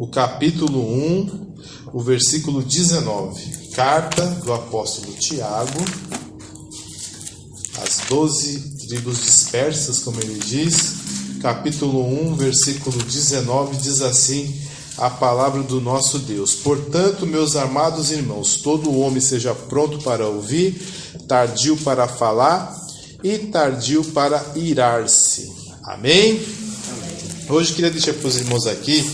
o capítulo 1, o versículo 19. Carta do apóstolo Tiago, as 12 tribos dispersas, como ele diz. Capítulo 1, versículo 19, diz assim a palavra do nosso Deus: Portanto, meus amados irmãos, todo homem seja pronto para ouvir, tardio para falar e tardio para irar-se. Amém? Hoje queria deixar para os irmãos aqui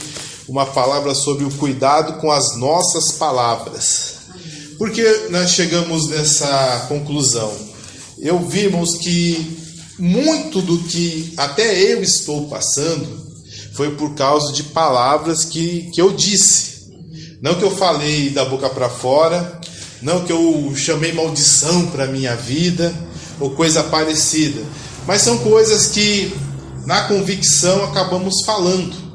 uma palavra sobre o cuidado com as nossas palavras. Por que nós chegamos nessa conclusão? Eu vi, irmãos, que muito do que até eu estou passando foi por causa de palavras que eu disse. Não que eu falei da boca para fora, não que eu chamei maldição para a minha vida, ou coisa parecida. Mas são coisas que, na convicção, acabamos falando.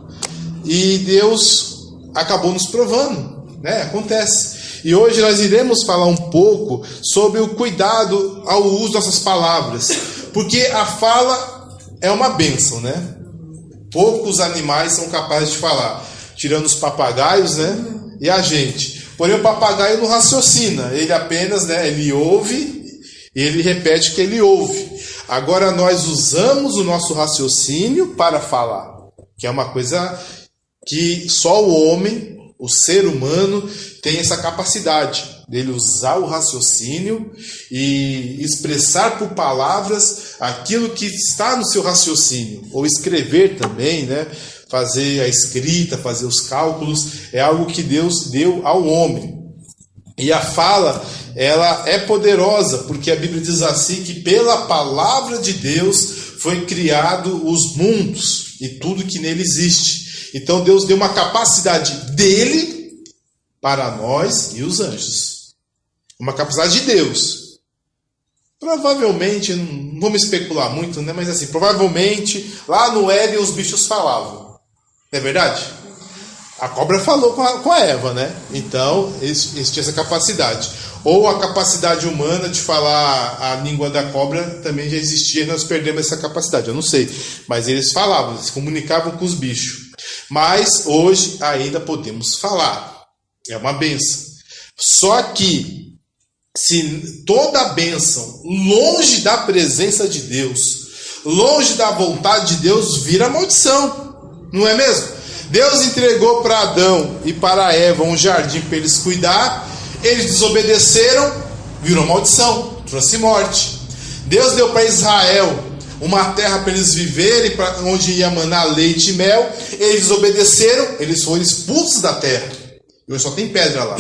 E Deus acabou nos provando, né? Acontece. E hoje nós iremos falar um pouco sobre o cuidado ao uso dessas palavras. Porque a fala é uma bênção, né? Poucos animais são capazes de falar, tirando os papagaios, né? E a gente. Porém, o papagaio não raciocina, ele apenas, né? Ele ouve e ele repete o que ele ouve. Agora nós usamos o nosso raciocínio para falar, que é uma coisa que só o homem, o ser humano, tem essa capacidade dele usar o raciocínio e expressar por palavras aquilo que está no seu raciocínio, ou escrever também, né? Fazer a escrita, fazer os cálculos, é algo que Deus deu ao homem. E a fala, ela é poderosa, porque a Bíblia diz assim, que pela palavra de Deus foi criado os mundos e tudo que nele existe. Então Deus deu uma capacidade dele para nós e os anjos. Uma capacidade de Deus. Provavelmente, não vamos especular muito, né? Mas assim, provavelmente lá no Éden os bichos falavam. Não é verdade? A cobra falou com a Eva, né? Então, eles tinham essa capacidade. Ou a capacidade humana de falar a língua da cobra também já existia e nós perdemos essa capacidade. Eu não sei. Mas eles falavam, eles se comunicavam com os bichos. Mas hoje ainda podemos falar. É uma bênção. Só que, se toda a bênção, longe da presença de Deus, longe da vontade de Deus, vira maldição. Não é mesmo? Deus entregou para Adão e para Eva um jardim para eles cuidar. Eles desobedeceram, virou maldição, trouxe morte. Deus deu para Israel uma terra para eles viverem, onde ia manar leite e mel. Eles desobedeceram, eles foram expulsos da terra. E hoje só tem pedra lá.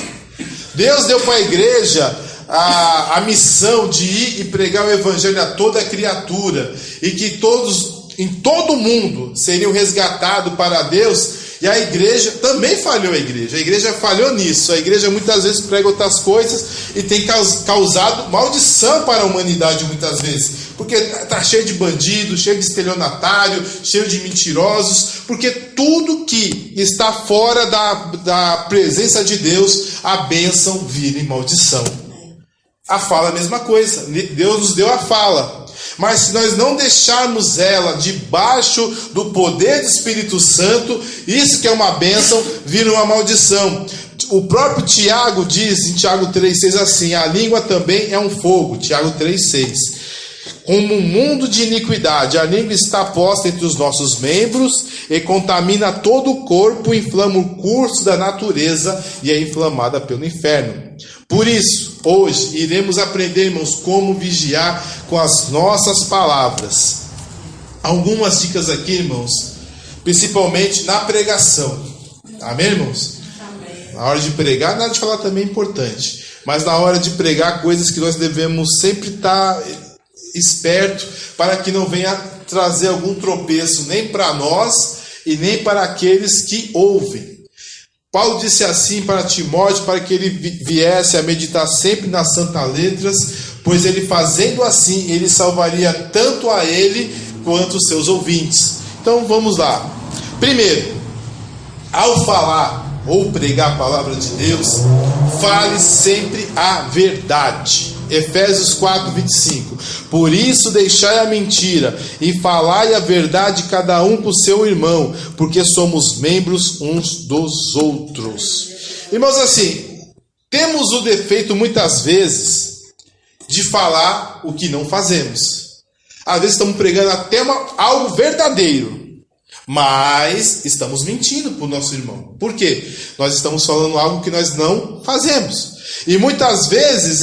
Deus deu para a igreja a missão de ir e pregar o evangelho a toda a criatura. E que todos, em todo o mundo, seriam resgatados para Deus. E a igreja também falhou. A igreja falhou nisso. A igreja muitas vezes prega outras coisas e tem causado maldição para a humanidade muitas vezes. Porque está cheio de bandidos, cheio de estelionatário, cheio de mentirosos. Porque tudo que está fora da presença de Deus, a bênção vira em maldição. A fala é a mesma coisa. Deus nos deu a fala. Mas se nós não deixarmos ela debaixo do poder do Espírito Santo, isso que é uma bênção, vira uma maldição. O próprio Tiago diz em Tiago 3,6 assim: a língua também é um fogo. Tiago 3,6. Como um mundo de iniquidade, a língua está posta entre os nossos membros e contamina todo o corpo, inflama o curso da natureza e é inflamada pelo inferno. Por isso, hoje, iremos aprender, irmãos, como vigiar com as nossas palavras. Algumas dicas aqui, irmãos, principalmente na pregação. Amém, irmãos? Amém. Na hora de pregar, na hora de falar também é importante. Mas na hora de pregar, coisas que nós devemos sempre estar esperto para que não venha trazer algum tropeço nem para nós e nem para aqueles que ouvem. Paulo disse assim para Timóteo, para que ele viesse a meditar sempre nas santas letras, pois ele fazendo assim, ele salvaria tanto a ele quanto os seus ouvintes. Então vamos lá. Primeiro, ao falar ou pregar a palavra de Deus, fale sempre a verdade. Efésios 4:25. Por isso deixai a mentira e falai a verdade cada um com o seu irmão, porque somos membros uns dos outros. Irmãos, assim, temos o defeito muitas vezes de falar o que não fazemos. Às vezes estamos pregando até algo verdadeiro, mas estamos mentindo para o nosso irmão. Por quê? Nós estamos falando algo que nós não fazemos. E muitas vezes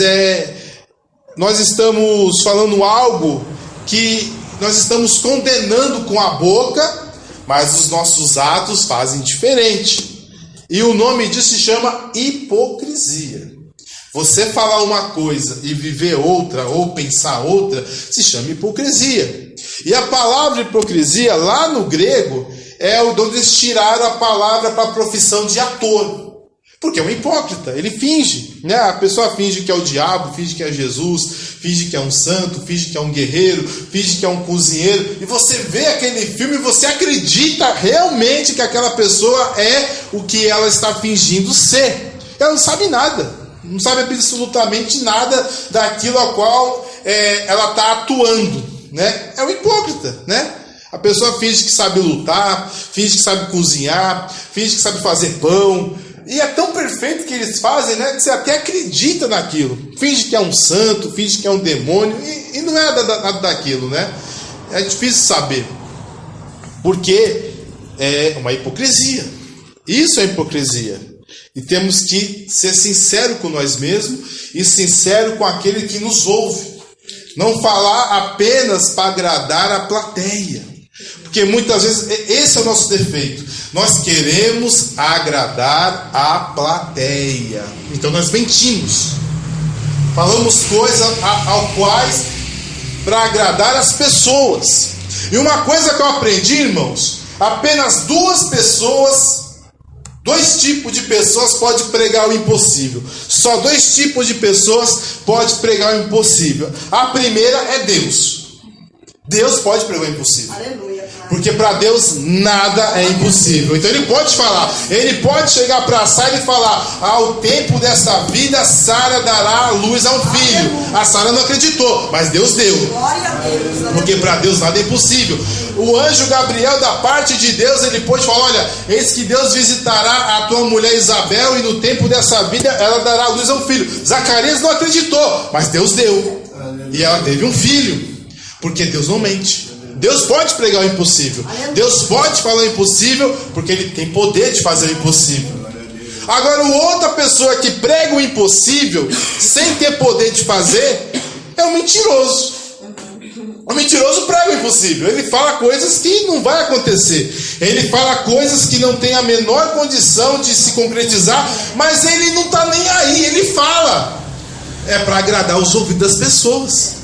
nós estamos falando algo que nós estamos condenando com a boca, mas os nossos atos fazem diferente. E o nome disso se chama hipocrisia. Você falar uma coisa e viver outra, ou pensar outra, se chama hipocrisia. E a palavra hipocrisia, lá no grego, é onde eles tiraram a palavra para a profissão de ator. Porque é um hipócrita, ele finge, né? A pessoa finge que é o diabo, finge que é Jesus, finge que é um santo, finge que é um guerreiro, finge que é um cozinheiro. E você vê aquele filme e você acredita realmente que aquela pessoa é o que ela está fingindo ser. Ela não sabe nada, não sabe absolutamente nada daquilo a qual ela está atuando, né? É um hipócrita, né? A pessoa finge que sabe lutar, finge que sabe cozinhar, finge que sabe fazer pão. E é tão perfeito que eles fazem, né, que você até acredita naquilo. Finge que é um santo, finge que é um demônio, e não é nada daquilo, né? É difícil saber. Porque é uma hipocrisia. Isso é hipocrisia. E temos que ser sinceros com nós mesmos e sincero com aquele que nos ouve. Não falar apenas para agradar a plateia. Porque muitas vezes esse é o nosso defeito. Nós queremos agradar a plateia. Então nós mentimos. Falamos coisas ao quais para agradar as pessoas. E uma coisa que eu aprendi, irmãos, apenas dois tipos de pessoas podem pregar o impossível. Só 2 tipos de pessoas podem pregar o impossível. A primeira é Deus. Deus pode pregar o impossível. Aleluia. Porque para Deus nada é impossível. Então ele pode falar, ele pode chegar para Sara e falar: ao tempo desta vida, Sara dará a luz a um filho. A Sara não acreditou, mas Deus deu. Porque para Deus nada é impossível. O anjo Gabriel, da parte de Deus, ele pode falar: olha, eis que Deus visitará a tua mulher Isabel, e no tempo dessa vida ela dará a luz a um filho. Zacarias não acreditou, mas Deus deu. E ela teve um filho. Porque Deus não mente. Deus pode pregar o impossível. Deus pode falar o impossível, porque Ele tem poder de fazer o impossível. Agora, outra pessoa que prega o impossível sem ter poder de fazer é um mentiroso. O mentiroso prega o impossível. Ele fala coisas que não vai acontecer. Ele fala coisas que não tem a menor condição de se concretizar, mas ele não está nem aí. Ele fala. É para agradar os ouvidos das pessoas.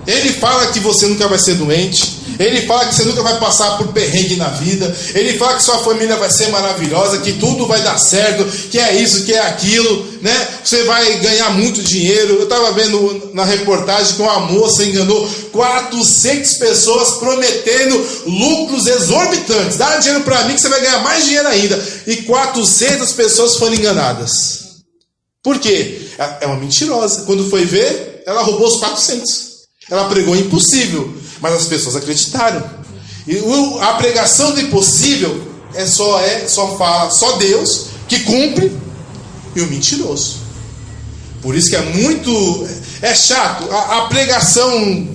Ele fala que você nunca vai ser doente. Ele fala que você nunca vai passar por perrengue na vida. Ele fala que sua família vai ser maravilhosa, que tudo vai dar certo, que é isso, que é aquilo, né? Você vai ganhar muito dinheiro. Eu estava vendo na reportagem que uma moça enganou 400 pessoas prometendo lucros exorbitantes. Dá dinheiro para mim que você vai ganhar mais dinheiro ainda. E 400 pessoas foram enganadas. Por quê? É uma mentirosa. Quando foi ver, ela roubou os 400. Ela pregou o impossível, mas as pessoas acreditaram. E a pregação do impossível só Deus que cumpre, e o mentiroso. Por isso que é chato. A pregação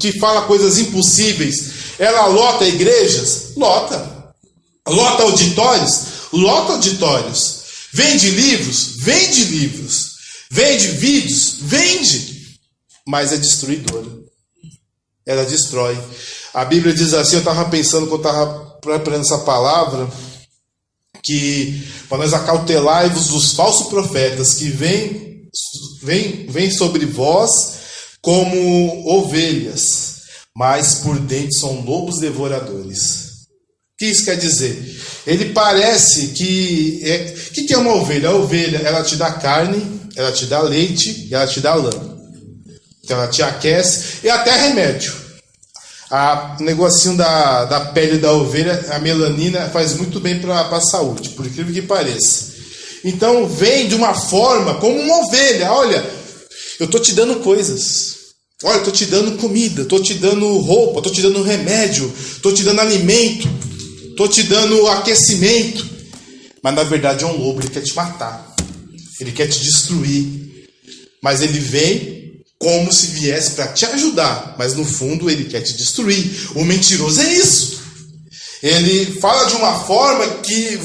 que fala coisas impossíveis, ela lota igrejas? Lota. Lota auditórios? Lota auditórios. Vende livros? Vende livros. Vende vídeos? Vende. Mas é destruidora. Ela destrói. A Bíblia diz assim, eu estava pensando quando estava preparando essa palavra, que para nós acautelai-vos dos falsos profetas que vêm sobre vós como ovelhas, mas por dentro são lobos devoradores. O que isso quer dizer? Ele parece que... O que é uma ovelha? A ovelha, ela te dá carne, ela te dá leite e ela te dá lã. Então ela te aquece e até remédio. O negocinho da pele da ovelha, a melanina, faz muito bem para a saúde, por incrível que pareça. Então vem de uma forma como uma ovelha. Olha, Eu estou te dando coisas. Olha, eu estou te dando comida, estou te dando roupa, estou te dando remédio, estou te dando alimento, estou te dando aquecimento. Mas na verdade é um lobo, ele quer te matar. Ele quer te destruir. Mas ele vem como se viesse para te ajudar. Mas no fundo ele quer te destruir. O mentiroso é isso. Ele fala de uma forma que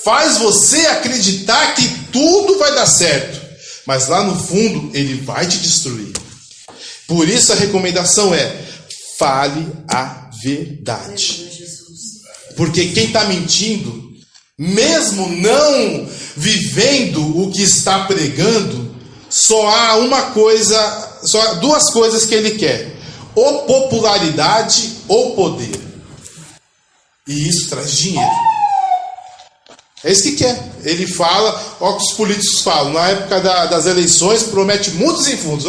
faz você acreditar que tudo vai dar certo. Mas lá no fundo ele vai te destruir. Por isso a recomendação é: fale a verdade. Porque quem está mentindo, mesmo não vivendo o que está pregando, só há duas coisas que ele quer: ou popularidade ou poder. E isso traz dinheiro. É isso que quer. Ele fala, olha o que os políticos falam, na época das eleições, promete muitos e fundos.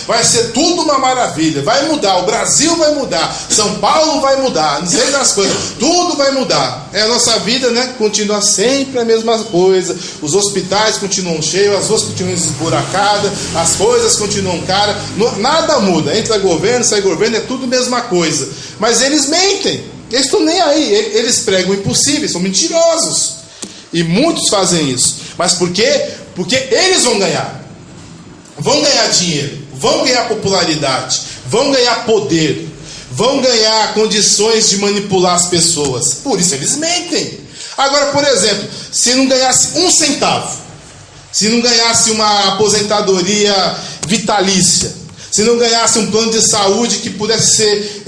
Vai ser tudo uma maravilha, vai mudar, o Brasil vai mudar, São Paulo vai mudar, não sei das coisas, tudo vai mudar. A nossa vida, né, continua sempre a mesma coisa. Os hospitais continuam cheios, as ruas continuam esburacadas, as coisas continuam caras, nada muda. Entra governo, sai governo, é tudo a mesma coisa. Mas eles mentem, eles estão nem aí, eles pregam o impossível, são mentirosos. E muitos fazem isso. Mas por quê? Porque eles vão ganhar. Vão ganhar dinheiro. Vão ganhar popularidade. Vão ganhar poder. Vão ganhar condições de manipular as pessoas. Por isso eles mentem. Agora, por exemplo, se não ganhasse 1 centavo, se não ganhasse uma aposentadoria vitalícia, se não ganhasse um plano de saúde que pudesse ser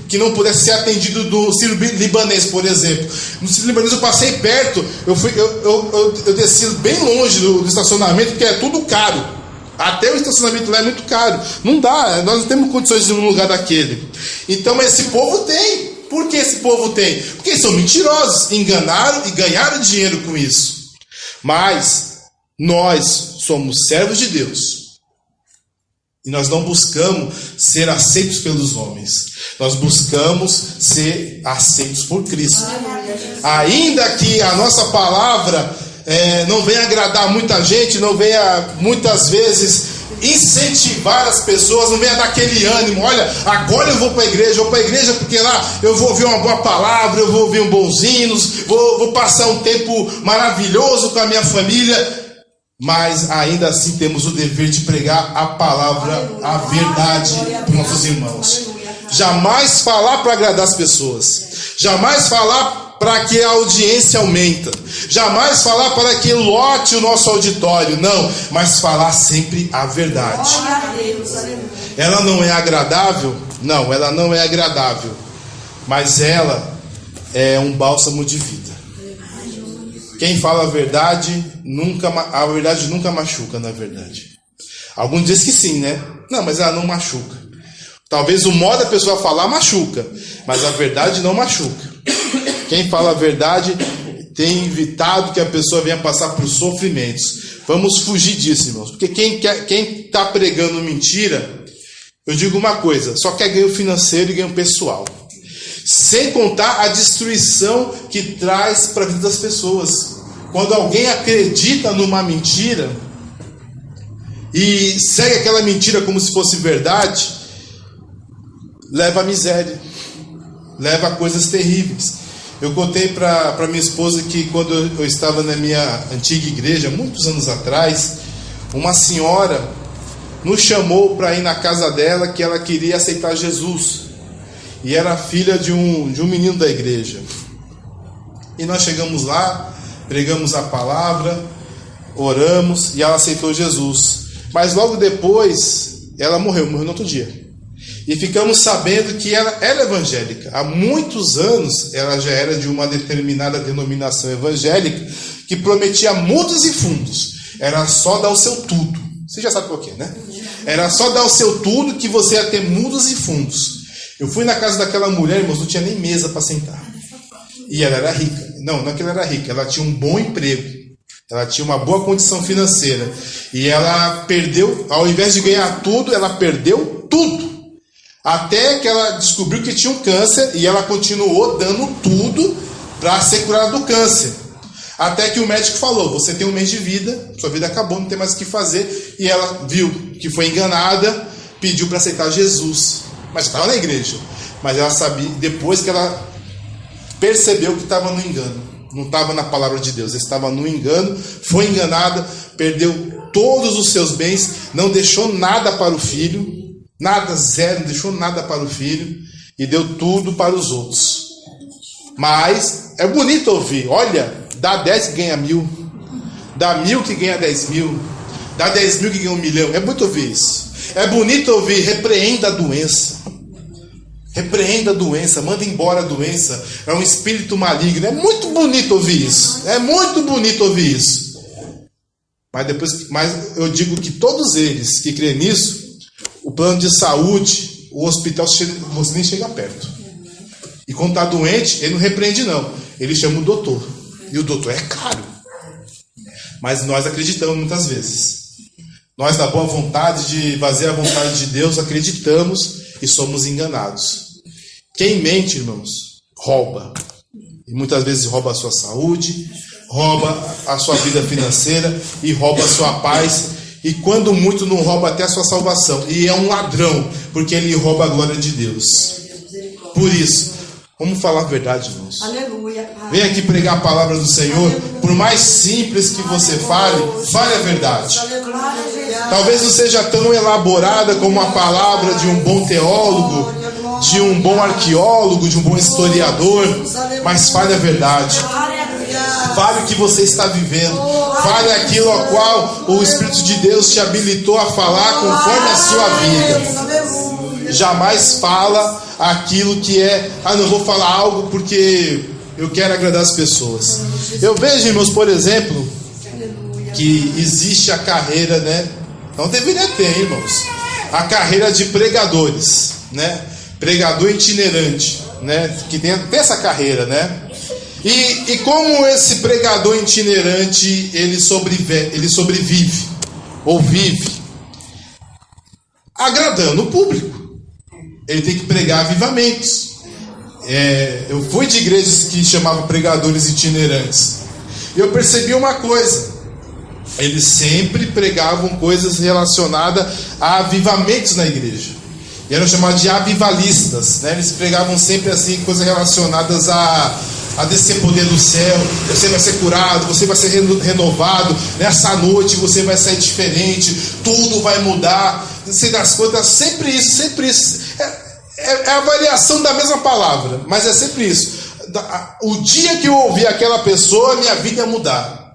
que não pudesse ser atendido do Sírio-Libanês, por exemplo. No Sírio-Libanês eu passei perto, eu desci bem longe do estacionamento, porque é tudo caro. Até o estacionamento lá é muito caro. Não dá, nós não temos condições de ir num lugar daquele. Então esse povo tem. Por que esse povo tem? Porque eles são mentirosos, enganaram e ganharam dinheiro com isso. Mas nós somos servos de Deus. E nós não buscamos ser aceitos pelos homens. Nós buscamos ser aceitos por Cristo. Ainda que a nossa palavra não venha agradar muita gente, não venha muitas vezes incentivar as pessoas, não venha dar aquele ânimo: olha, agora eu vou para a igreja porque lá eu vou ouvir uma boa palavra, eu vou ouvir um bons hinos, vou passar um tempo maravilhoso com a minha família. Mas ainda assim temos o dever de pregar a palavra, a verdade para os nossos irmãos. Jamais falar para agradar as pessoas. Jamais falar para que a audiência aumenta. Jamais falar para que lote o nosso auditório. Não, mas falar sempre a verdade. Ela não é agradável? Não, ela não é agradável. Mas ela é um bálsamo de vida. Quem fala a verdade nunca machuca, na verdade. Alguns dizem que sim, né? Não, mas ela não machuca. Talvez o modo da pessoa falar machuca, mas a verdade não machuca. Quem fala a verdade tem evitado que a pessoa venha passar por sofrimentos. Vamos fugir disso, irmãos. Porque quem está pregando mentira, eu digo uma coisa: só quer ganho financeiro e ganho pessoal. Sem contar a destruição que traz para a vida das pessoas. Quando alguém acredita numa mentira e segue aquela mentira como se fosse verdade, leva a miséria, leva a coisas terríveis. Eu contei para minha esposa que quando eu estava na minha antiga igreja, muitos anos atrás, uma senhora nos chamou para ir na casa dela, que ela queria aceitar Jesus. E era filha de um menino da igreja. E nós chegamos lá, pregamos a palavra, oramos e ela aceitou Jesus. Mas logo depois ela morreu no outro dia. E ficamos sabendo que ela era evangélica. Há muitos anos ela já era de uma determinada denominação evangélica que prometia mundos e fundos. Era só dar o seu tudo. Você já sabe qual que é, né? Era só dar o seu tudo que você ia ter mundos e fundos. Eu fui na casa daquela mulher, irmãos, não tinha nem mesa para sentar. E ela era rica. Não é que ela era rica, ela tinha um bom emprego. Ela tinha uma boa condição financeira. E ela perdeu, ao invés de ganhar tudo, ela perdeu tudo. Até que ela descobriu que tinha um câncer e ela continuou dando tudo para ser curada do câncer. Até que o médico falou, você tem um mês de vida, sua vida acabou, não tem mais o que fazer. E ela viu que foi enganada, pediu para aceitar Jesus. Mas estava na igreja. Mas ela sabia, depois que ela percebeu que estava no engano. Não estava na palavra de Deus, estava no engano, foi enganada, perdeu todos os seus bens, não deixou nada para o filho, nada, zero, não deixou nada para o filho, e deu tudo para os outros. Mas é bonito ouvir, olha, dá 10 que ganha 1.000, dá 1.000 que ganha 10.000, dá 10.000 que ganha 1 milhão, é bonito ouvir isso. É bonito ouvir, repreenda a doença. Repreenda a doença, manda embora a doença. É um espírito maligno. É muito bonito ouvir isso. É muito bonito ouvir isso. Mas eu digo que todos eles que creem nisso, o plano de saúde, o hospital, você nem chega perto. E quando está doente, ele não repreende não. Ele chama o doutor. E o doutor é caro. Mas nós acreditamos muitas vezes. Nós, na boa vontade de fazer a vontade de Deus, acreditamos e somos enganados. Quem mente, irmãos, rouba. E muitas vezes rouba a sua saúde, rouba a sua vida financeira e rouba a sua paz. E quando muito, não rouba até a sua salvação. E é um ladrão, porque ele rouba a glória de Deus. Por isso, vamos falar a verdade, irmãos. Aleluia, Pai. Vem aqui pregar a palavra do Senhor. Por mais simples que você fale, fale a verdade. Talvez não seja tão elaborada como a palavra de um bom teólogo, de um bom arqueólogo, de um bom historiador, mas fale a verdade. Fale o que você está vivendo. Fale aquilo ao qual o Espírito de Deus te habilitou a falar conforme a sua vida. Jamais fala aquilo que é, não vou falar algo porque eu quero agradar as pessoas. Eu vejo, irmãos, por exemplo, que existe a carreira, né? Não deveria ter, irmãos. A carreira de pregadores, né? Pregador itinerante, né? Que tem essa carreira, né? E como esse pregador itinerante ele sobrevive ou vive agradando o público. Ele tem que pregar avivamentos. Eu fui de igrejas que chamavam pregadores itinerantes. E eu percebi uma coisa. Eles sempre pregavam coisas relacionadas a avivamentos na igreja. E eram chamados de avivalistas, né? Eles pregavam sempre assim, coisas relacionadas a descer poder do céu. Você vai ser curado, você vai ser renovado. Nessa noite você vai sair diferente. Tudo vai mudar. Sei das coisas, sempre isso, sempre isso. É a variação da mesma palavra, mas é sempre isso. O dia que eu ouvi aquela pessoa, minha vida ia mudar.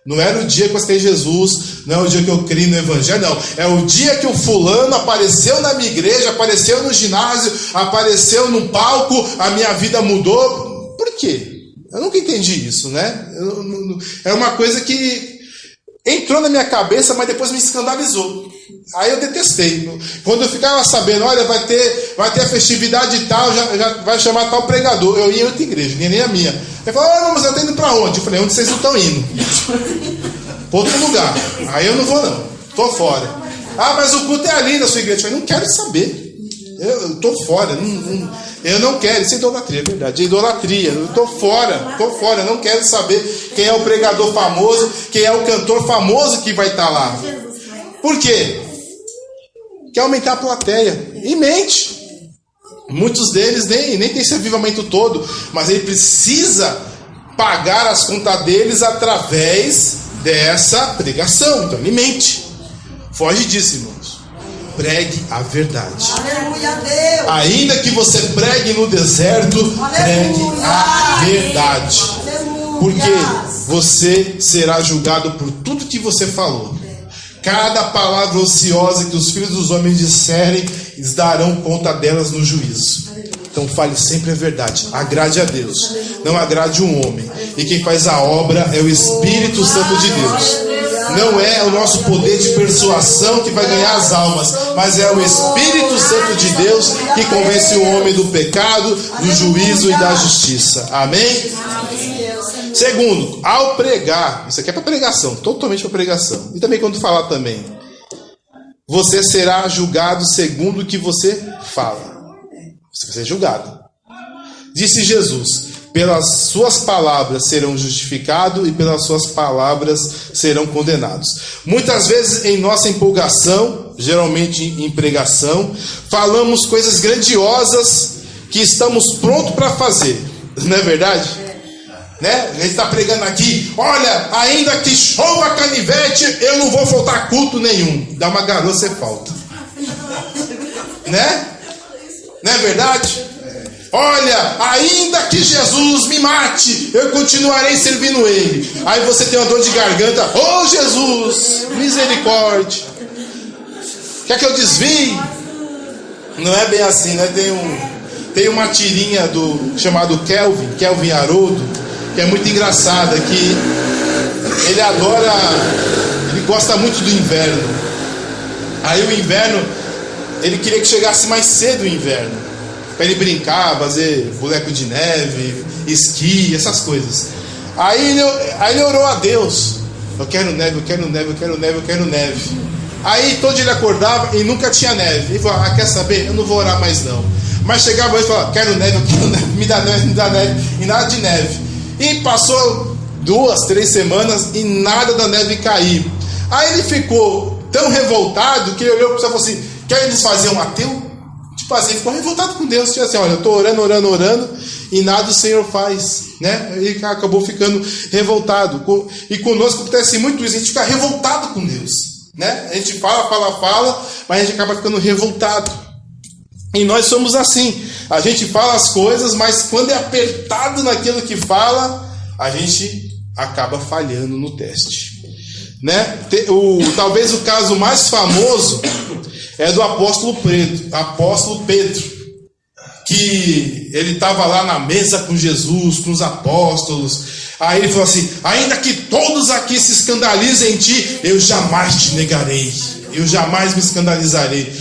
Não era o dia que eu aceitei Jesus, não é o dia que eu criei no Evangelho, não. É o dia que o fulano apareceu na minha igreja, apareceu no ginásio, apareceu no palco, a minha vida mudou. Por quê? Eu nunca entendi isso, né? É uma coisa que entrou na minha cabeça, mas depois me escandalizou. Aí eu detestei. Quando eu ficava sabendo, olha, vai ter a festividade e tal, já vai chamar tal pregador. Eu ia em outra igreja, nem a minha. Ele falou, mas eu estou indo para onde? Eu falei, onde vocês não estão indo? Para outro lugar. Aí eu não vou não, estou fora. Mas o culto é ali da sua igreja. Eu falei, não quero saber. Eu estou fora, eu não quero. Isso é idolatria, é verdade, é idolatria. Eu estou fora, não quero saber quem é o pregador famoso, quem é o cantor famoso que vai estar lá. Por quê? Quer aumentar a plateia. E mente. Muitos deles nem tem esse avivamento todo, mas ele precisa pagar as contas deles através dessa pregação. Então ele mente. Foge disso, irmãos. Pregue a verdade. Aleluia, Deus. Ainda que você pregue no deserto, pregue a verdade. Porque você será julgado por tudo que você falou. Cada palavra ociosa que os filhos dos homens disserem, eles darão conta delas no juízo. Então fale sempre a verdade. Agrade a Deus, não agrade um homem. E quem faz a obra é o Espírito Santo de Deus. Não é o nosso poder de persuasão que vai ganhar as almas, mas é o Espírito Santo de Deus que convence o homem do pecado, do juízo e da justiça. Amém? Segundo, ao pregar, isso aqui é para pregação, totalmente para pregação. E também quando falar também, você será julgado segundo o que você fala. Você vai ser julgado. Disse Jesus, pelas suas palavras serão justificados e pelas suas palavras serão condenados. Muitas vezes em nossa empolgação, geralmente em pregação, falamos coisas grandiosas que estamos prontos para fazer, não é verdade? Né? A gente está pregando aqui, olha, ainda que chova canivete, eu não vou faltar culto nenhum. Dá uma garoa, você falta. Né? Não é verdade? Olha, ainda que Jesus me mate, eu continuarei servindo Ele. Aí você tem uma dor de garganta, oh Jesus, misericórdia, quer que eu desvie? Não é bem assim, né? Tem uma tirinha chamado Kelvin Haroldo, que é muito engraçada, que ele gosta muito do inverno. Aí o inverno, ele queria que chegasse mais cedo o inverno, para ele brincar, fazer boneco de neve, esqui, essas coisas. Aí ele orou a Deus, eu quero neve, eu quero neve, eu quero neve, eu quero neve. Aí todo dia ele acordava e nunca tinha neve. Ele falou, quer saber? Eu não vou orar mais não. Mas chegava e falava, quero neve, eu quero neve, me dá neve, e nada de neve. E passou 2, 3 semanas e nada da neve caiu. Aí ele ficou tão revoltado que ele olhou para o céu e falou assim, quer eles fazer um ateu? Tipo assim, ficou revoltado com Deus. Tipo assim, olha, eu estou orando e nada o Senhor faz, né? Ele acabou ficando revoltado. E conosco acontece muito isso, a gente fica revoltado com Deus, né? A gente fala, mas a gente acaba ficando revoltado. E nós somos assim, a gente fala as coisas, mas quando é apertado naquilo que fala, a gente acaba falhando no teste, né? Talvez o caso mais famoso é do apóstolo Pedro, que ele estava lá na mesa com Jesus, com os apóstolos. Aí ele falou assim, ainda que todos aqui se escandalizem em ti, eu jamais te negarei, eu jamais me escandalizarei.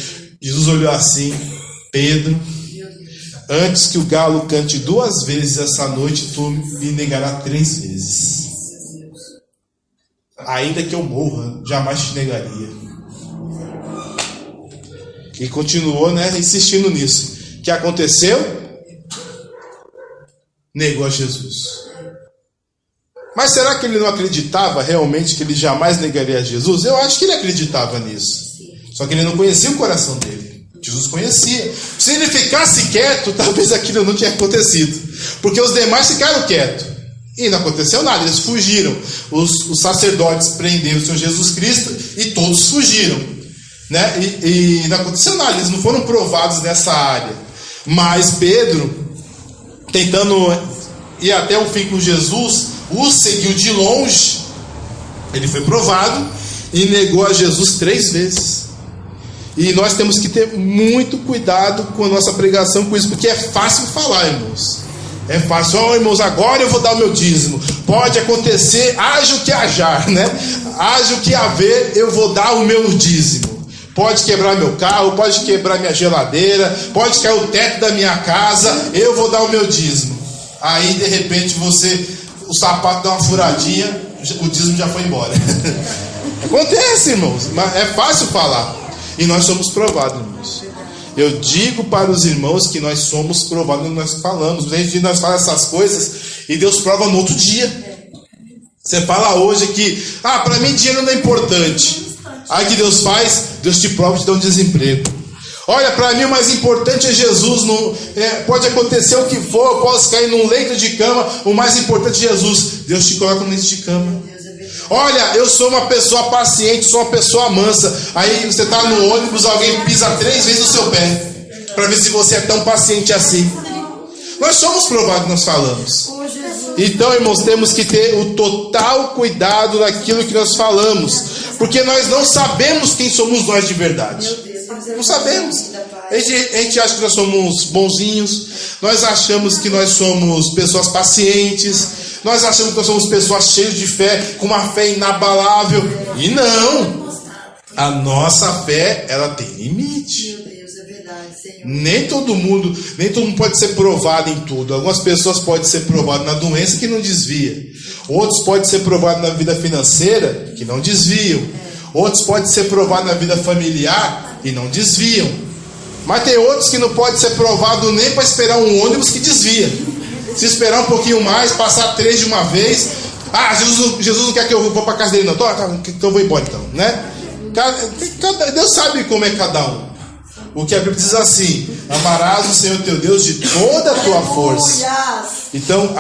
Jesus olhou assim, Pedro, antes que o galo cante 2 vezes essa noite, tu me negarás 3 vezes. Ainda que eu morra, jamais te negaria. E continuou, né, insistindo nisso. O que aconteceu? Negou a Jesus. Mas será que ele não acreditava realmente que ele jamais negaria a Jesus? Eu acho que ele acreditava nisso. Só que ele não conhecia o coração dele. Jesus conhecia. Se ele ficasse quieto, talvez aquilo não tinha acontecido. Porque os demais ficaram quietos. E não aconteceu nada, eles fugiram. Os sacerdotes prenderam o Senhor Jesus Cristo e todos fugiram, né? E não aconteceu nada, eles não foram provados nessa área. Mas Pedro, tentando ir até o fim com Jesus, o seguiu de longe. Ele foi provado e negou a Jesus 3 vezes. E nós temos que ter muito cuidado com a nossa pregação com isso, porque é fácil falar, irmãos. É fácil, irmãos, agora eu vou dar o meu dízimo. Pode acontecer, haja o que hajar, né? Haja o que haver, eu vou dar o meu dízimo. Pode quebrar meu carro, pode quebrar minha geladeira, pode cair o teto da minha casa, eu vou dar o meu dízimo. Aí, de repente, o sapato dá uma furadinha, o dízimo já foi embora. Acontece, irmãos, mas é fácil falar. E nós somos provados, irmãos. Eu digo para os irmãos que nós somos provados quando nós falamos. A gente nós fala essas coisas e Deus prova no outro dia. Você fala hoje que, para mim dinheiro não é importante. Aí que Deus faz? Deus te prova e te dá um desemprego. Olha, para mim o mais importante é Jesus. Pode acontecer o que for, eu posso cair num leito de cama. O mais importante é Jesus. Deus te coloca num leito de cama. Olha, eu sou uma pessoa paciente, sou uma pessoa mansa. Aí você está no ônibus, alguém pisa 3 vezes no seu pé, para ver se você é tão paciente assim. Nós somos provados, nós falamos. Então, irmãos, temos que ter o total cuidado naquilo que nós falamos, porque nós não sabemos quem somos nós de verdade. Não sabemos. A gente acha que nós somos bonzinhos, nós achamos que nós somos pessoas pacientes, nós achamos que nós somos pessoas cheias de fé, com uma fé inabalável. E não. A nossa fé, ela tem limite. Meu Deus, é verdade, Senhor. Nem todo mundo pode ser provado em tudo. Algumas pessoas podem ser provadas na doença que não desvia. Outros podem ser provados na vida financeira que não desviam. Outros podem ser provados na vida familiar e não desviam. Mas tem outros que não podem ser provados nem para esperar um ônibus que desvia. Se esperar um pouquinho mais, passar 3 de uma vez. Ah, Jesus não quer que eu vou para casa dele, não. Então eu vou embora, então, né? Deus sabe como é cada um. O que a Bíblia diz assim: amarás o Senhor teu Deus de toda a tua força. Então,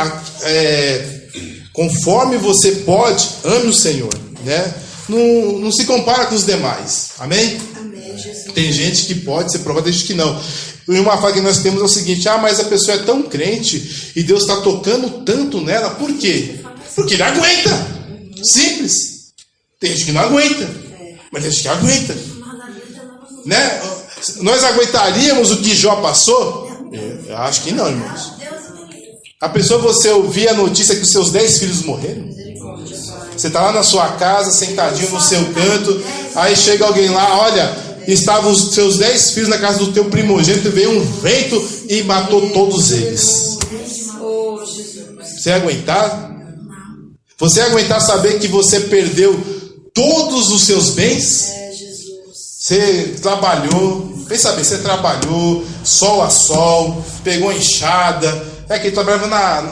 conforme você pode, ame o Senhor, né? Não se compara com os demais. Amém? Amém, Jesus. Tem gente que pode ser provada, tem gente que não. E uma fala que nós temos é o seguinte: mas a pessoa é tão crente e Deus está tocando tanto nela, por quê? Porque ele aguenta. Simples. Tem gente que não aguenta, mas tem gente que aguenta, né? Nós aguentaríamos o que Jó passou? Eu acho que não, irmãos. A pessoa, você ouvir a notícia que os seus 10 filhos morreram? Você está lá na sua casa, sentadinho no seu canto, aí chega alguém lá, olha, estavam os seus 10 filhos na casa do teu primogênito, e veio um vento e matou todos eles. Você ia aguentar? Você ia aguentar saber que você perdeu todos os seus bens? Você trabalhou, pensa bem, você trabalhou sol a sol, pegou enxada, que trabalhava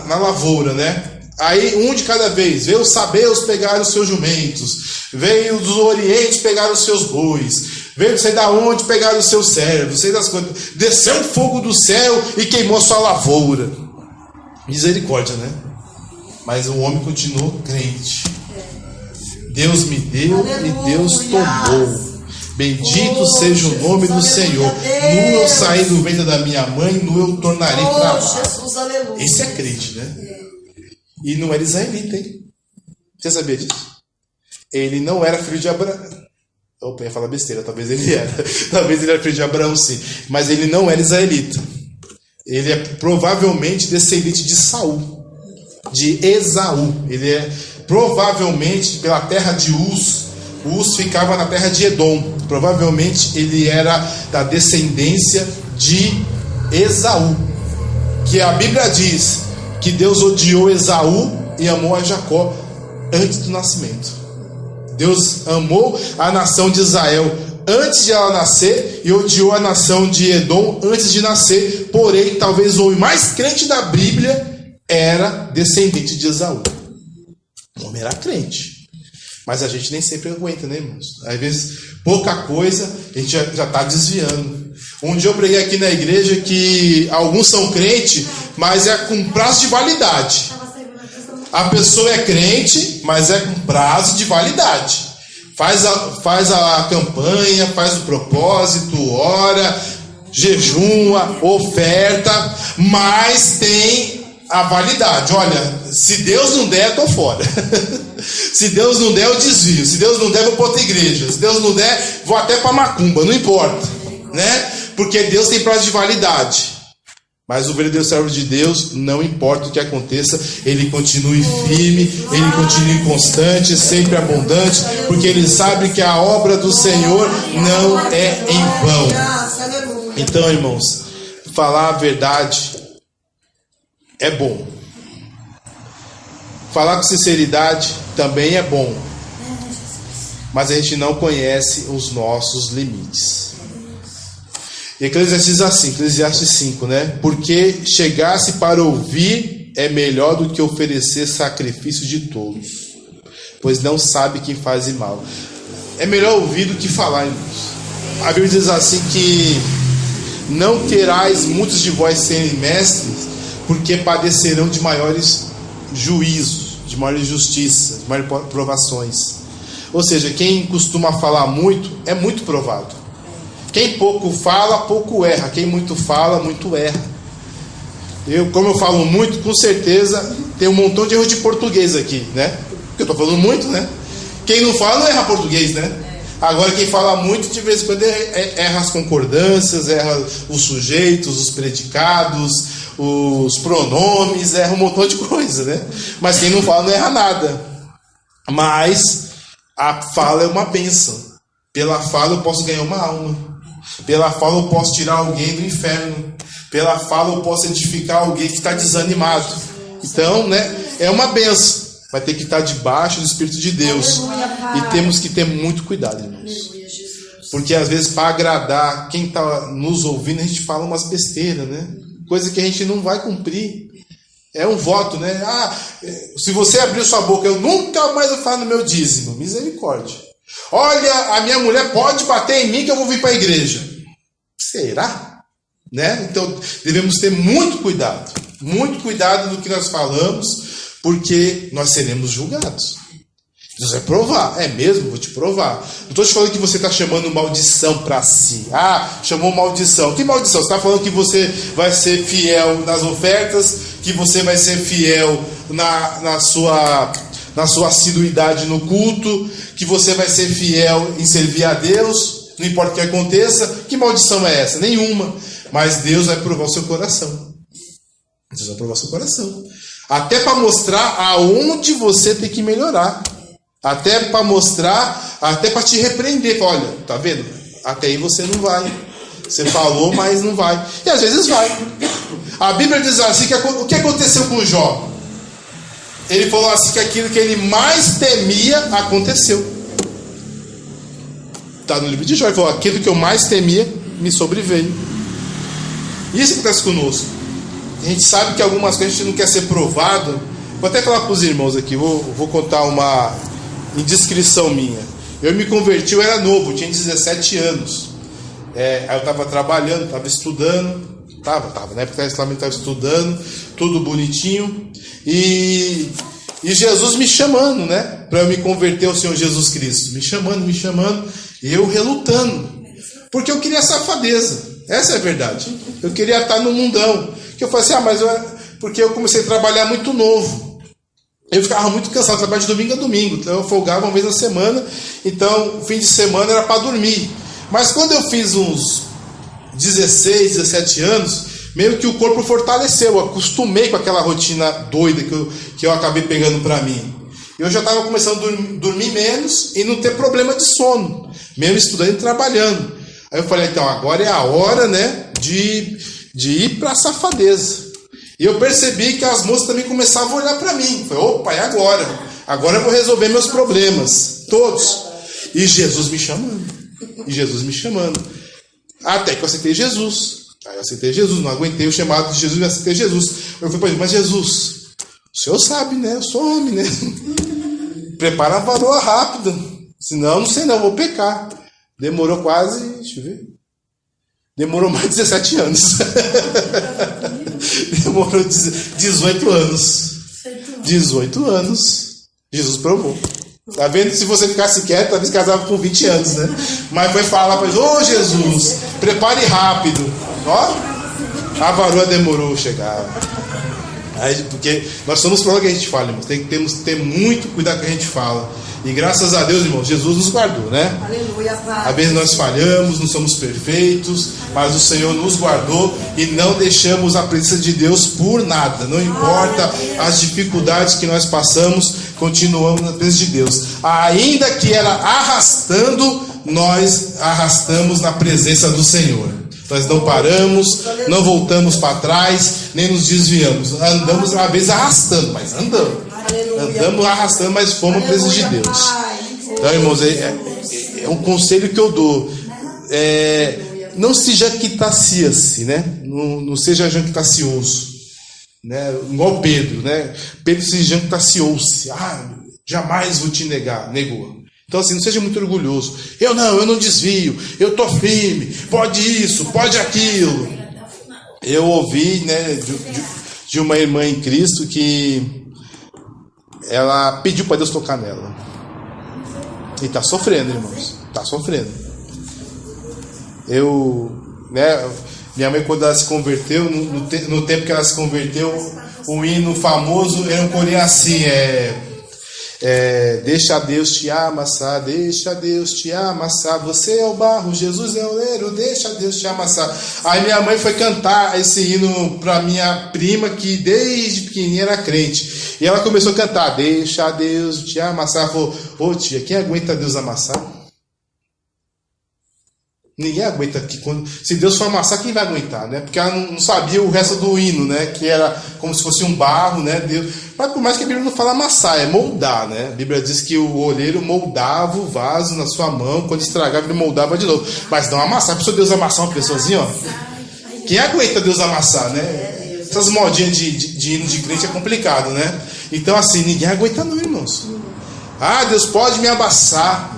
na lavoura, né? Aí um de cada vez, veio os sabeus pegar os seus jumentos, veio do oriente pegar os seus bois, veio não sei da onde pegar os seus servos, sei das coisas, desceu o fogo do céu e queimou sua lavoura. Misericórdia, né? Mas o homem continuou crente. Deus me deu e Deus tomou. Bendito seja o nome do Senhor. Nu eu saí do ventre da minha mãe, nu eu tornarei para lá. Esse é crente, né? E não era israelita, hein? Você sabia disso? Ele não era filho de Abraão. Opa, ia falar besteira, talvez ele era. Talvez ele era filho de Abraão, sim. Mas ele não era israelita. Ele é provavelmente descendente de Saul, de Esaú. Ele é provavelmente pela terra de Uz. Uz ficava na terra de Edom. Provavelmente ele era da descendência de Esaú. Que a Bíblia diz que Deus odiou Esaú e amou a Jacó antes do nascimento. Deus amou a nação de Israel antes de ela nascer e odiou a nação de Edom antes de nascer. Porém, talvez o homem mais crente da Bíblia era descendente de Esaú. O homem era crente. Mas a gente nem sempre aguenta, né, irmãos? Às vezes, pouca coisa, a gente já está desviando. Um dia eu preguei aqui na igreja que alguns são crentes, mas é com prazo de validade. A pessoa é crente, mas é com prazo de validade. Faz a campanha, faz o propósito, ora, jejuma, oferta, mas tem a validade. Olha, se Deus não der, eu estou fora. Se Deus não der, eu desvio. Se Deus não der, eu vou para outra igreja. Se Deus não der, vou até para Macumba, não importa, né? Porque Deus tem prazo de validade. Mas o verdadeiro servo de Deus, não importa o que aconteça, ele continue firme, ele continue constante, sempre abundante, porque ele sabe que a obra do Senhor não é em vão. Então, irmãos, falar a verdade é bom. Falar com sinceridade também é bom. Mas a gente não conhece os nossos limites. E Eclesiastes diz assim, Eclesiastes 5, né? Porque chegar-se para ouvir é melhor do que oferecer sacrifício de tolos, pois não sabe quem faz mal. É melhor ouvir do que falar, irmãos. A Bíblia diz assim que não terás muitos de vós serem mestres, porque padecerão de maiores juízos, de maior justiça, de maiores provações. Ou seja, quem costuma falar muito é muito provado. Quem pouco fala, pouco erra. Quem muito fala, muito erra. Como eu falo muito, com certeza tem um montão de erros de português aqui, né? Porque eu estou falando muito, né? Quem não fala, não erra português, né? Agora quem fala muito, de vez em quando erra as concordâncias, erra os sujeitos, os predicados, os pronomes, erra um montão de coisa, né? Mas quem não fala não erra nada. Mas a fala é uma bênção. Pela fala eu posso ganhar uma alma. Pela fala eu posso tirar alguém do inferno. Pela fala eu posso edificar alguém que está desanimado. Então, né, é uma bênção. Vai ter que estar debaixo do Espírito de Deus. E temos que ter muito cuidado, irmãos. Porque às vezes, para agradar quem está nos ouvindo, a gente fala umas besteiras, né? Coisa que a gente não vai cumprir. É um voto, né? Se você abrir sua boca, eu nunca mais vou falar no meu dízimo. Misericórdia. Olha, a minha mulher pode bater em mim que eu vou vir para a igreja. Será? Né? Então, devemos ter muito cuidado do que nós falamos, porque nós seremos julgados. Deus vai provar. É mesmo? Vou te provar. Não estou te falando que você está chamando maldição para si. Chamou maldição. Que maldição? Você está falando que você vai ser fiel nas ofertas, que você vai ser fiel na sua assiduidade no culto, que você vai ser fiel em servir a Deus, não importa o que aconteça. Que maldição é essa? Nenhuma. Mas Deus vai provar o seu coração. Deus vai provar o seu coração. Até para mostrar aonde você tem que melhorar. Até para mostrar, até para te repreender. Olha, tá vendo? Até aí você não vai. Você falou, mas não vai. E às vezes vai. A Bíblia diz assim, o que aconteceu com Jó? Ele falou assim que aquilo que ele mais temia aconteceu. Está no livro de Jó. Ele falou, aquilo que eu mais temia me sobreveio. Isso acontece conosco. A gente sabe que algumas coisas a gente não quer ser provado. Vou até falar para os irmãos aqui. Vou contar uma indiscrição minha. Eu me converti, eu era novo, tinha 17 anos. Aí eu estava trabalhando, estava estudando. Na época eu estava estudando, tudo bonitinho. E Jesus me chamando, né? Para eu me converter ao Senhor Jesus Cristo. Me chamando. E eu relutando. Porque eu queria safadeza. Essa é a verdade. Eu queria estar no mundão. Que eu falei assim, porque eu comecei a trabalhar muito novo. Eu ficava muito cansado, trabalhava de domingo a domingo. Então eu folgava uma vez na semana. Então, fim de semana era para dormir. Mas quando eu fiz uns 16, 17 anos, meio que o corpo fortaleceu. Eu acostumei com aquela rotina doida que eu acabei pegando para mim. Eu já estava começando a dormir menos e não ter problema de sono, mesmo estudando e trabalhando. Aí eu falei, então, agora é a hora, né, de ir para a safadeza. E eu percebi que as moças também começavam a olhar para mim. Falei, opa, é agora. Agora eu vou resolver meus problemas, todos. E Jesus me chamando. Até que eu aceitei Jesus. Aí eu aceitei Jesus, não aguentei o chamado de Jesus e aceitei Jesus. Eu falei para ele, mas Jesus, o senhor sabe, né? Eu sou homem, né? Prepara a varoa rápida. Senão, não sei não, eu vou pecar. Demorou quase, deixa eu ver. Demorou mais de 17 anos. Demorou 18 anos. 18 anos. Jesus provou. Tá vendo? Se você ficasse quieto, talvez casava com 20 anos, né? Mas foi falar para ele, ô Jesus, prepare rápido. Ó, a varoa demorou a chegar. Aí, porque nós somos prova que a gente fala, irmãos. Temos que ter muito cuidado com o que a gente fala. E graças a Deus, irmãos, Jesus nos guardou, né? Aleluia, Pai. Às vezes nós falhamos, não somos perfeitos, mas o Senhor nos guardou e não deixamos a presença de Deus por nada. Não importa as dificuldades que nós passamos, continuamos na presença de Deus. Ainda que era arrastando, nós arrastamos na presença do Senhor. Nós não paramos, não voltamos para trás, nem nos desviamos. Andamos, às vezes, arrastando, mas andamos. Andamos arrastando, mas fomos presos de Deus. Então, irmãos, é um conselho que eu dou. Não se jactancia-se, né? Não seja jactacioso. Né? Igual Pedro, né? Pedro se jactaciou-se. Jamais vou te negar. Negou. Então, assim, não seja muito orgulhoso. Eu não desvio. Eu estou firme. Pode isso, pode aquilo. Eu ouvi, né, de uma irmã em Cristo que ela pediu para Deus tocar nela. E está sofrendo, irmãos. Está sofrendo. Minha mãe, quando ela se converteu, no tempo que ela se converteu, o hino famoso era um corinho assim, deixa Deus te amassar, deixa Deus te amassar, você é o barro, Jesus é o oleiro, deixa Deus te amassar. Aí minha mãe foi cantar esse hino para minha prima, que desde pequenininha era crente, e ela começou a cantar, deixa Deus te amassar. Ela falou, ô tia, quem aguenta Deus amassar? Ninguém aguenta aqui. Se Deus for amassar, quem vai aguentar, né? Porque ela não sabia o resto do hino, né? Que era como se fosse um barro, né? Deus. Mas por mais que a Bíblia não fala amassar, é moldar, né? A Bíblia diz que o oleiro moldava o vaso na sua mão, quando estragava ele moldava de novo. Mas não amassar. Pensou Deus amassar uma pessoazinha, ó? Quem aguenta Deus amassar, né? Essas modinhas de hino de crente é complicado, né? Então assim, ninguém aguenta não, irmãos. Ah, Deus pode me abraçar.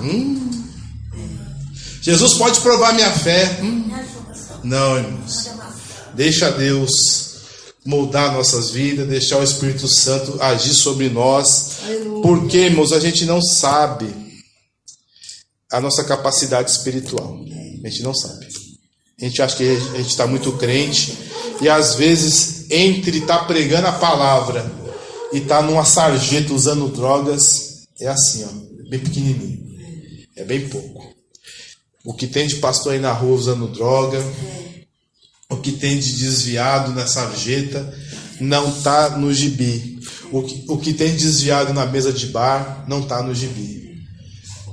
Jesus pode provar minha fé. Não, irmãos. Deixa Deus moldar nossas vidas, deixar o Espírito Santo agir sobre nós. Porque, irmãos, a gente não sabe a nossa capacidade espiritual. A gente não sabe. A gente acha que a gente está muito crente. E às vezes, entre estar pregando a palavra e estar numa sarjeta usando drogas, é assim, ó, bem pequenininho. É bem pouco. O que tem de pastor aí na rua usando droga, o que tem de desviado na sarjeta, não está no gibi. O que tem desviado na mesa de bar, não está no gibi.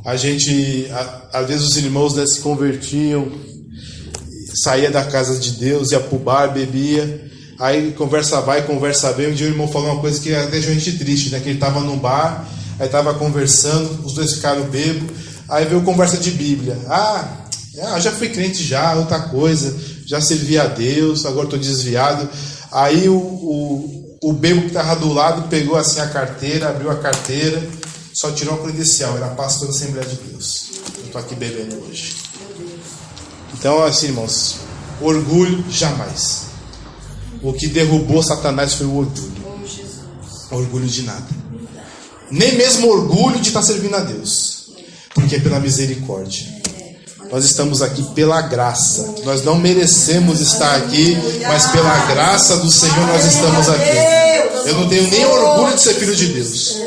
Às vezes os irmãos, né, se convertiam, saía da casa de Deus, ia pro bar, bebia, aí conversa vai, conversa vem. Um dia o irmão falou uma coisa que até deixou a gente triste, né? Que ele estava num bar, aí estava conversando, os dois ficaram bêbados, aí veio conversa de Bíblia. Já fui crente já, outra coisa, já servi a Deus, agora estou desviado. Aí o bêbado que estava do lado pegou assim a carteira, abriu a carteira, só tirou a credencial, era pastor da Assembleia de Deus. Eu estou aqui bebendo hoje. Então, assim, irmãos, orgulho jamais. O que derrubou Satanás foi o orgulho. Orgulho de nada. Nem mesmo orgulho de estar servindo a Deus. Porque é pela misericórdia. Nós estamos aqui pela graça. Nós não merecemos estar aqui, mas pela graça do Senhor nós estamos aqui. Eu não tenho nem orgulho de ser filho de Deus.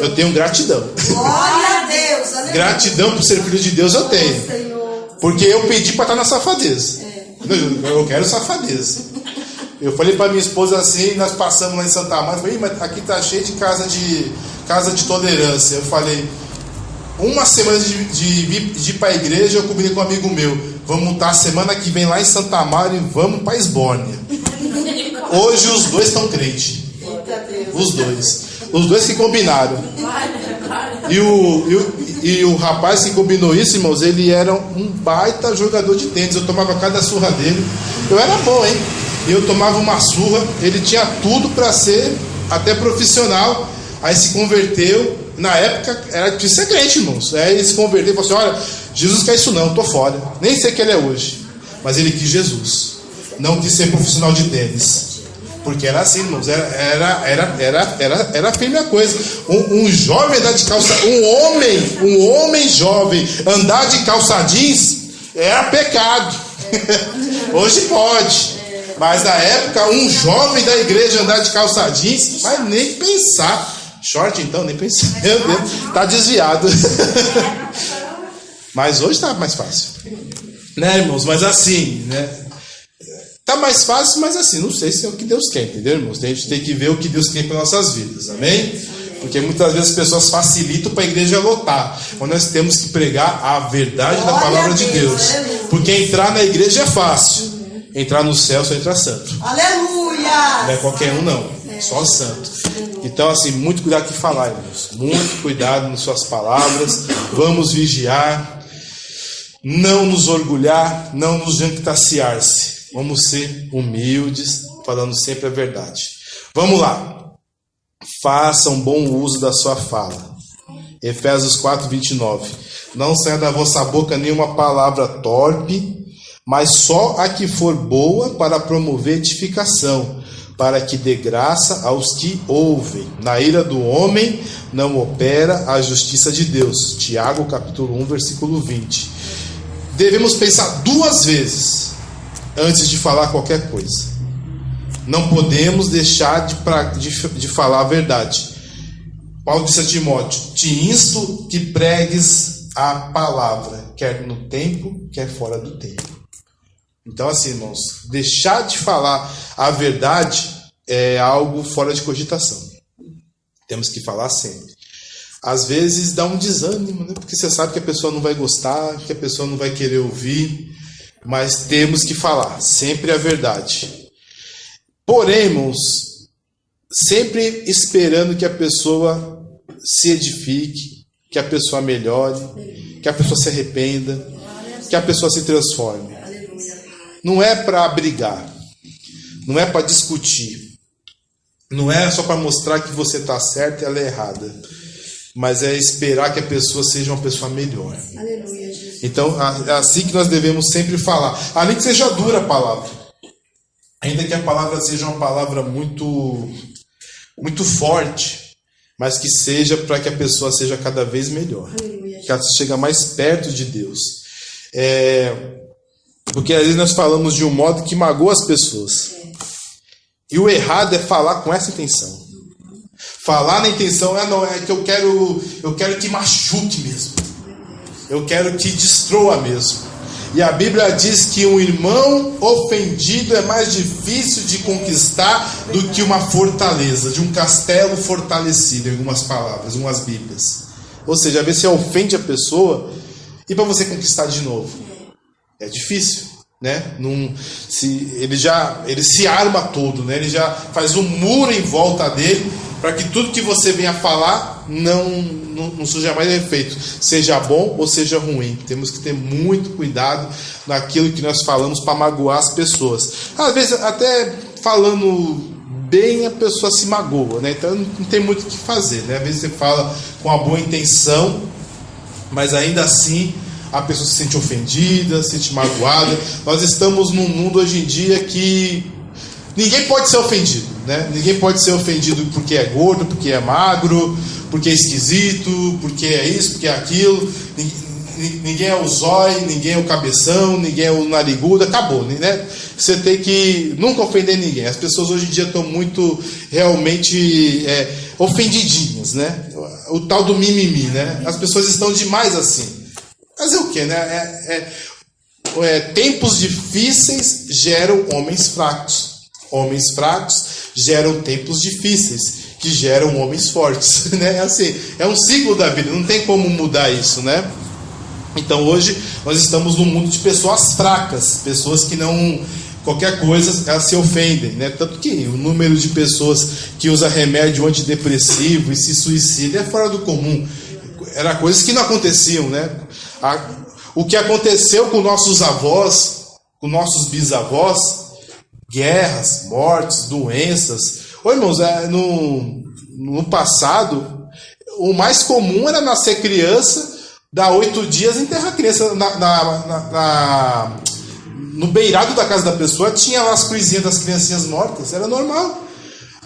Eu tenho gratidão. Glória a Deus. Gratidão por ser filho de Deus eu tenho. Porque eu pedi para estar na safadeza. Eu quero safadeza. Eu falei para minha esposa assim, nós passamos lá em Santa Amaro, eu falei, mas aqui tá cheio de casa de tolerância. Eu falei, uma semana de ir para a igreja, eu combinei com um amigo meu, vamos estar semana que vem lá em Santa Amaro e vamos para Esbórnia. Hoje os dois estão crentes. Os dois que combinaram. E o rapaz que combinou isso, irmãos, ele era um baita jogador de tênis. Eu tomava cada surra dele. Eu era bom, hein? Eu tomava uma surra. Ele tinha tudo para ser até profissional. Aí se converteu. Na época era de ser crente, irmãos. Aí ele se converteu e falou assim: olha, Jesus quer isso não, tô fora. Nem sei que ele é hoje. Mas ele quis Jesus. Não quis ser profissional de tênis. Porque era assim, irmãos, era firme a coisa. Um jovem andar de calça, um homem jovem andar de calça jeans era pecado. Hoje pode. Mas na época, um jovem da igreja andar de calça jeans, mas nem pensar. Short então, nem pensar. Meu Deus, tá desviado. Mas hoje tá mais fácil. Né, irmãos? Mas assim, né? Tá mais fácil, mas assim, não sei se é o que Deus quer, entendeu, irmãos? A gente tem que ver o que Deus quer para nossas vidas, amém? Porque muitas vezes as pessoas facilitam para a igreja lotar, quando nós temos que pregar a verdade da palavra de Deus. Porque entrar na igreja é fácil, entrar no céu só entra santo. Aleluia! Não é qualquer um não, só santo. Então assim, muito cuidado com falar, irmãos. Muito cuidado nas suas palavras, vamos vigiar, não nos orgulhar, não nos jactanciar-se. Vamos ser humildes, falando sempre a verdade. Vamos lá. Faça um bom uso da sua fala. Efésios 4:29. Não saia da vossa boca nenhuma palavra torpe, mas só a que for boa para promover edificação, para que dê graça aos que ouvem. Na ira do homem não opera a justiça de Deus. Tiago capítulo 1, versículo 20. Devemos pensar 2 vezes antes de falar qualquer coisa. Não podemos deixar de falar a verdade. Paulo disse a Timóteo: te insto que pregues a palavra, quer no tempo, quer fora do tempo. Então assim, irmãos, deixar de falar a verdade é algo fora de cogitação. Temos que falar sempre. Às vezes dá um desânimo, né? Porque você sabe que a pessoa não vai gostar, que a pessoa não vai querer ouvir. Mas temos que falar sempre a verdade. Porém, irmãos, sempre esperando que a pessoa se edifique, que a pessoa melhore, que a pessoa se arrependa, que a pessoa se transforme. Não é para brigar, não é para discutir, não é só para mostrar que você está certo e ela é errada, mas é esperar que a pessoa seja uma pessoa melhor. Aleluia, Jesus. Então, é assim que nós devemos sempre falar, além que seja dura a palavra, ainda que a palavra seja uma palavra muito, muito forte, mas que seja para que a pessoa seja cada vez melhor, Aleluia, que ela chegue mais perto de Deus. Porque às vezes nós falamos de um modo que magoa as pessoas. E o errado é falar com essa intenção. Falar na intenção é que eu quero que machuque mesmo. Eu quero que destrua mesmo. E a Bíblia diz que um irmão ofendido é mais difícil de conquistar do que uma fortaleza, de um castelo fortalecido, em algumas palavras, em algumas Bíblias. Ou seja, às vezes você ofende a pessoa e para você conquistar de novo é difícil, né? Ele se arma todo, né? Ele já faz um muro em volta dele para que tudo que você venha falar não seja mais efeito, seja bom ou seja ruim. Temos que ter muito cuidado naquilo que nós falamos para magoar as pessoas. Às vezes até falando bem a pessoa se magoa, né? Então não tem muito o que fazer, né? Às vezes você fala com uma boa intenção, mas ainda assim a pessoa se sente ofendida, se sente magoada. Nós estamos num mundo hoje em dia que ninguém pode ser ofendido, né? Ninguém pode ser ofendido porque é gordo, porque é magro, porque é esquisito, porque é isso, porque é aquilo. Ninguém é o zóio, ninguém é o cabeção, ninguém é o narigudo, acabou, né? Você tem que nunca ofender ninguém. As pessoas hoje em dia estão muito realmente ofendidinhas, né? O tal do mimimi, né? As pessoas estão demais assim. Fazer o quê, né? Tempos difíceis geram homens fracos. Homens fracos geram tempos difíceis, que geram homens fortes, né? Assim, é um ciclo da vida, não tem como mudar isso, né? Então hoje nós estamos num mundo de pessoas fracas, pessoas que não, qualquer coisa elas se ofendem, né? Tanto que o número de pessoas que usa remédio antidepressivo e se suicida é fora do comum. Era coisas que não aconteciam, né? O que aconteceu com nossos avós, com nossos bisavós, guerras, mortes, doenças. Ô, irmãos, no passado, o mais comum era nascer criança, dar 8 dias e enterrar a criança no beirado da casa da pessoa, tinha lá as cruzinhas das criancinhas mortas, era normal.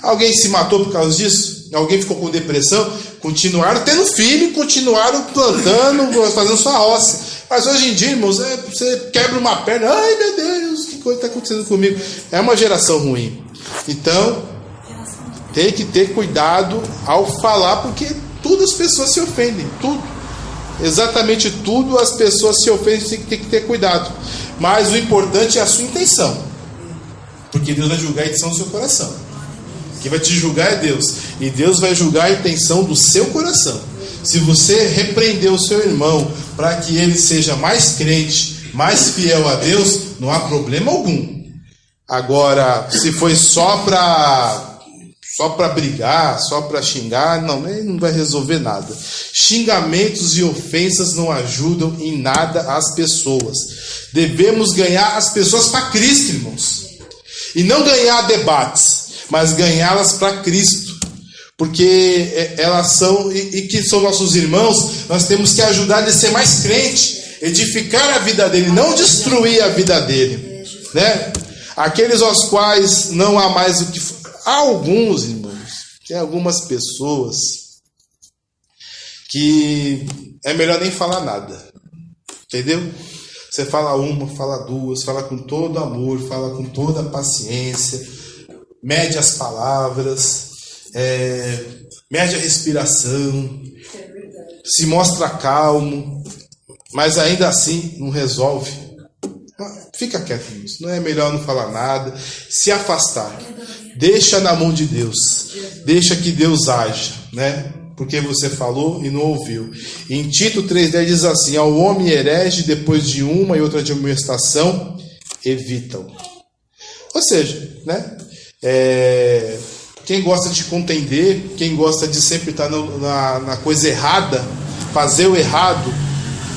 Alguém se matou por causa disso? Alguém ficou com depressão? Continuaram tendo filho, continuaram plantando, fazendo sua roça. Mas hoje em dia, irmãos, você quebra uma perna, ai meu Deus, que coisa está acontecendo comigo? É uma geração ruim. Então, tem que ter cuidado ao falar, porque tudo as pessoas se ofendem, tudo. Exatamente tudo as pessoas se ofendem, você tem que ter cuidado. Mas o importante é a sua intenção, porque Deus vai julgar a intenção do seu coração. Quem vai te julgar é Deus, e Deus vai julgar a intenção do seu coração. Se você repreender o seu irmão para que ele seja mais crente, mais fiel a Deus, não há problema algum. Agora, se foi só para brigar, só para xingar, ele não vai resolver nada. Xingamentos e ofensas não ajudam em nada as pessoas. Devemos ganhar as pessoas para Cristo, irmãos. E não ganhar debates, mas ganhá-las para Cristo. Porque elas são, e que são nossos irmãos, nós temos que ajudar ele a ser mais crente, edificar a vida dele, não destruir a vida dele, né? Aqueles aos quais não há mais o que... Há alguns, irmãos, tem algumas pessoas que é melhor nem falar nada, entendeu? Você fala uma, fala duas, fala com todo amor, fala com toda paciência, mede as palavras, mede a respiração, se mostra calmo, mas ainda assim não resolve. Fica quieto, irmãos. Não é melhor não falar nada, se afastar. Deixa na mão de Deus. Deixa que Deus haja, né? Porque você falou e não ouviu. Em Tito 3,10 diz assim: ao homem herege, depois de uma e outra admoestação, evita-o. Ou seja, né? Quem gosta de contender, quem gosta de sempre estar na coisa errada, fazer o errado,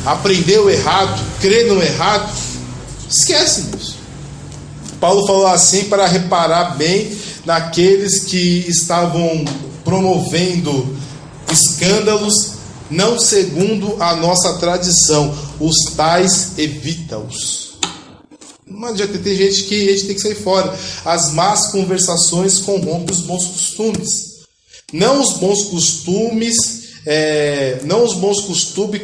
aprender o errado, crer no errado, esquece disso. Paulo falou assim para reparar bem naqueles que estavam promovendo escândalos, não segundo a nossa tradição. Os tais, evita-os. Não adianta, tem gente que a gente tem que sair fora. As más conversações corrompem os bons costumes. Não os bons costumes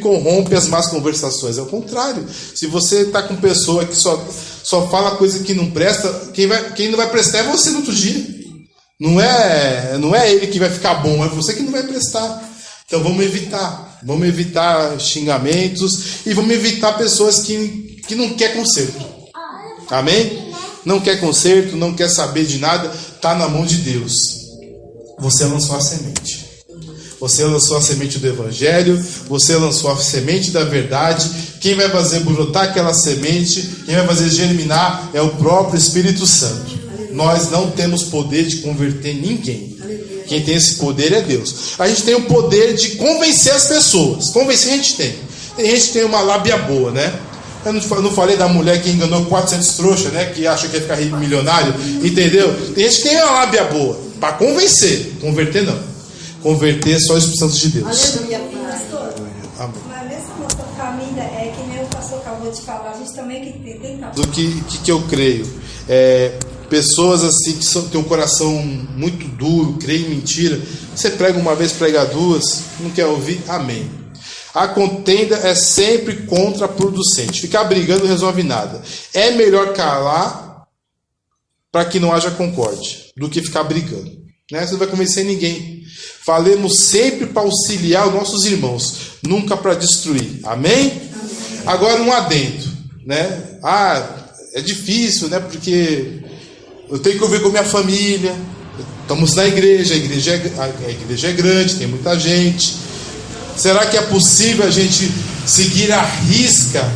corrompem as más conversações. É o contrário. Se você está com pessoa que só fala coisa que não presta, quem não vai prestar é você no outro dia. Não é ele que vai ficar bom, é você que não vai prestar. Então vamos evitar xingamentos e vamos evitar pessoas que não quer conserto. Amém? Não quer conserto, não quer saber de nada, está na mão de Deus. Você lançou a semente. Você lançou a semente do Evangelho, você lançou a semente da verdade. Quem vai fazer brotar aquela semente, quem vai fazer germinar é o próprio Espírito Santo. Nós não temos poder de converter ninguém. Quem tem esse poder é Deus. A gente tem o poder de convencer as pessoas. Convencer a gente tem. Tem gente que tem uma lábia boa, né? Eu não falei da mulher que enganou 400 trouxas, né? Que acha que ia ficar rico, milionário. Entendeu? Tem gente que tem uma lábia boa. Para convencer. Converter não. Converter é só o Espírito Santo de Deus. Aleluia, pastor. Amém. Mas nessa nossa família, que nem o pastor acabou de falar, a gente também tem do que eu creio. Pessoas assim que têm um coração muito duro, creem em mentira. Você prega uma vez, prega duas, não quer ouvir? Amém. A contenda é sempre contraproducente. Ficar brigando não resolve nada. É melhor calar para que não haja concórdia do que ficar brigando. Né? Você não vai convencer ninguém. Falemos sempre para auxiliar os nossos irmãos, nunca para destruir. Amém? Agora um adendo, né? É difícil, né? Porque eu tenho que ouvir com minha família. Estamos na igreja, a igreja é grande, tem muita gente. Será que é possível a gente seguir à risca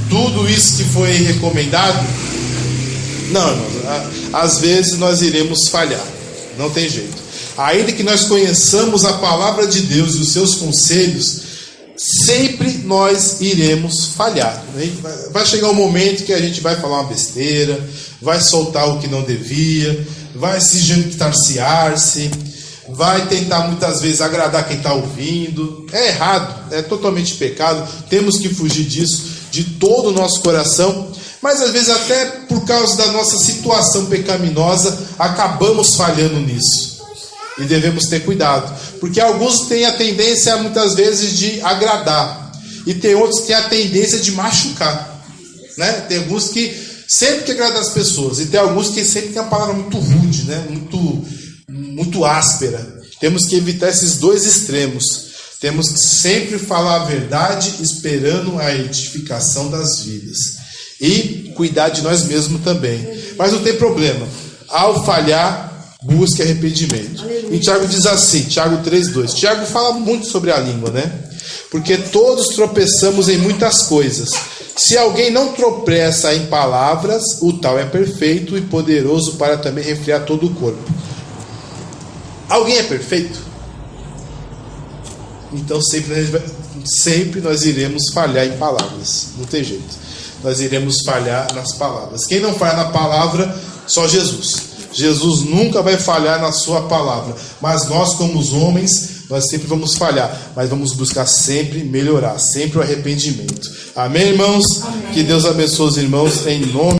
tudo isso que foi recomendado? Não, irmãos. Às vezes nós iremos falhar. Não tem jeito. Ainda que nós conheçamos a palavra de Deus e os seus conselhos, sempre nós iremos falhar. Vai chegar um momento que a gente vai falar uma besteira, vai soltar o que não devia, vai se jactar-se, vai tentar muitas vezes agradar quem está ouvindo. É errado, é totalmente pecado. Temos que fugir disso de todo o nosso coração. Mas às vezes até por causa da nossa situação pecaminosa, acabamos falhando nisso. E devemos ter cuidado. Porque alguns têm a tendência muitas vezes de agradar. E tem outros que têm a tendência de machucar. Né? Tem alguns que sempre querem agradar as pessoas. E tem alguns que sempre têm uma palavra muito rude, né? muito áspera. Temos que evitar esses dois extremos. Temos que sempre falar a verdade, esperando a edificação das vidas. E cuidar de nós mesmos também. Mas não tem problema. Ao falhar, busque arrependimento. E Tiago diz assim, Tiago 3,2. Tiago fala muito sobre a língua, né? Porque todos tropeçamos em muitas coisas. Se alguém não tropeça em palavras, o tal é perfeito e poderoso para também refrear todo o corpo. Alguém é perfeito? Então sempre nós iremos falhar em palavras. Não tem jeito. Nós iremos falhar nas palavras. Quem não falha na palavra, só Jesus. Jesus nunca vai falhar na sua palavra. Mas nós, como os homens, nós sempre vamos falhar. Mas vamos buscar sempre melhorar. Sempre o arrependimento. Amém, irmãos? Amém. Que Deus abençoe os irmãos em nome